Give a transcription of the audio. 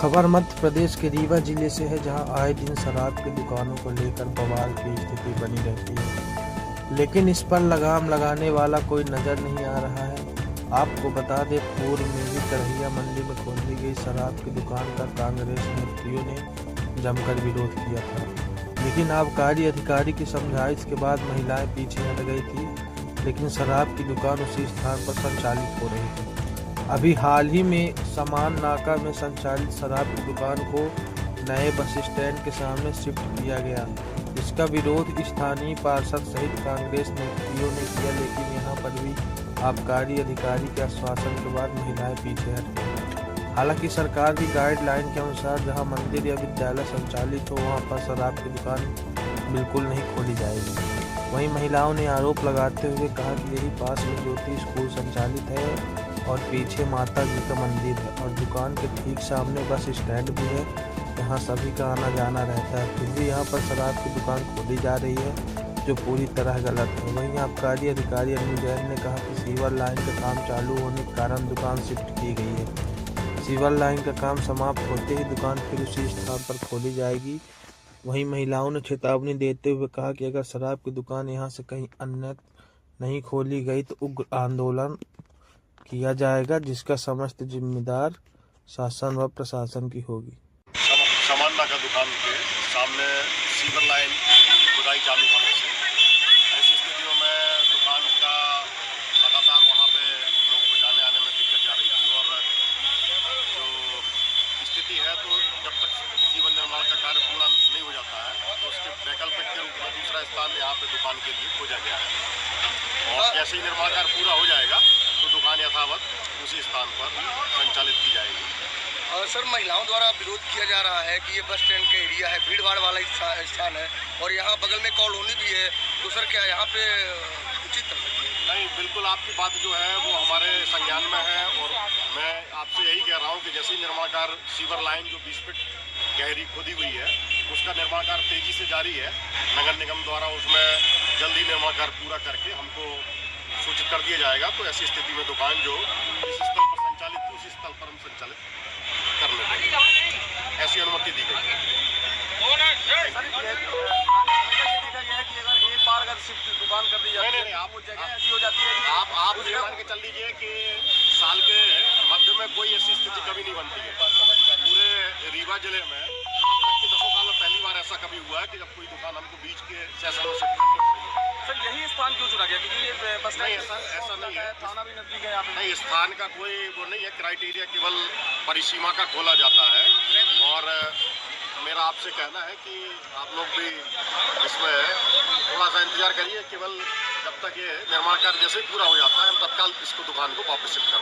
खबर मध्य प्रदेश के रीवा जिले से है, जहां आए दिन शराब की दुकानों को लेकर बवाल की स्थिति बनी रहती है, लेकिन इस पर लगाम लगाने वाला कोई नजर नहीं आ रहा है। आपको बता दें, पूर्व में भी तरहिया मंडी में खोली गई शराब की दुकान का कांग्रेस नेताओं ने जमकर विरोध किया था, लेकिन आबकारी अधिकारी की समझाइश के बाद महिलाएं पीछे हट गई थी, लेकिन शराब की दुकान उसी स्थान पर संचालित हो रही थी। अभी हाल ही में समान नाका में संचालित शराब की दुकान को नए बस स्टैंड के सामने शिफ्ट किया गया। इसका विरोध स्थानीय पार्षद सहित कांग्रेस नेताओं ने किया, लेकिन यहां पर भी आबकारी अधिकारी के आश्वासन के बाद महिलाएं पीछे हट गई। हालांकि सरकार की गाइडलाइन के अनुसार जहां मंदिर या विद्यालय संचालित हो, वहां पर शराब की दुकान बिल्कुल नहीं खोली जाएगी। वहीं महिलाओं ने आरोप लगाते हुए कहा कि यही पास में ज्योति स्कूल संचालित है और पीछे माता जी का मंदिर है और दुकान के ठीक सामने बस स्टैंड भी है, जहां सभी का आना जाना रहता है। फिर भी यहां पर शराब की दुकान खोली जा रही है, जो पूरी तरह गलत है। वहीं आबकारी अधिकारी अनिल जैन ने कहा कि सीवर लाइन का काम चालू होने के कारण दुकान शिफ्ट की गई है। सीवर लाइन का काम समाप्त होते ही दुकान फिर उसी स्थान पर खोली जाएगी। वहीं महिलाओं ने चेतावनी देते हुए कहा कि अगर शराब की दुकान यहां से कहीं अन्य नहीं खोली गई तो उग्र आंदोलन किया जाएगा, जिसका समस्त जिम्मेदार शासन व प्रशासन की होगी। सामान नाका दुकान के सामने सीवर लाइन खुदाई चालू होने से ऐसी स्थितियों में दुकान का लगातार वहाँ पे लोगों को जाने आने में दिक्कत जा रही थी। और जो स्थिति है, तो जब तक सीवर निर्माण का कार्य पूरा नहीं हो जाता है, तो उसके वैकल्पिक के रूप में दूसरा स्थान यहाँ पे दुकान के लिए खोजा गया है। और जैसे ही निर्माण कार्य पूरा हो जाएगा तो दुकान यथावत उसी स्थान पर संचालित की जाएगी। और सर, महिलाओं द्वारा विरोध किया जा रहा है कि ये बस स्टैंड का एरिया है, भीड़ भाड़ वाला स्थान है और यहाँ बगल में कॉलोनी भी है, तो सर क्या यहाँ पे उचित है? नहीं, बिल्कुल आपकी बात जो है वो हमारे संज्ञान में है। और मैं आपसे यही कह रहा हूँ कि जैसे ही निर्माण कार्य सीवर लाइन जो 20 फीट गहरी खोदी हुई है, उसका निर्माण कार्य तेजी से जारी है। नगर निगम द्वारा उसमें जल्दी निर्माण कार्य पूरा करके हमको सूचित कर दिया जाएगा। तो ऐसी स्थिति में दुकान जो इस स्थल पर संचालित थी, उसी स्थल पर हम संचालित करने देंगे, ऐसी अनुमति दी गई है। दुकान कर दी जाती है, नहीं, आप जगह ऐसी हो जाती है, आप ये मान के चल लीजिए कि साल के मध्य में कोई ऐसी स्थिति कभी नहीं बनती है। पूरे रीवा जिले में अब तक के 10 साल में पहली बार ऐसा कभी हुआ है कि जब कोई दुकान हमको बीच के सेशनों से करनी पड़ी है। सर, यही स्थान क्यों चुना गया? क्योंकि ये बस नहीं, ऐसा नहीं है, थाना भी नजदीक है यहाँ पे। नहीं, स्थान का कोई वो नहीं है, क्राइटेरिया केवल परिसीमा का खोला जाता है। और मेरा आपसे कहना है कि आप लोग भी इसमें थोड़ा सा इंतजार करिए। केवल जब तक ये निर्माण कार्य जैसे ही पूरा हो जाता है, हम तत्काल इसको दुकान को वापस शिफ्ट कर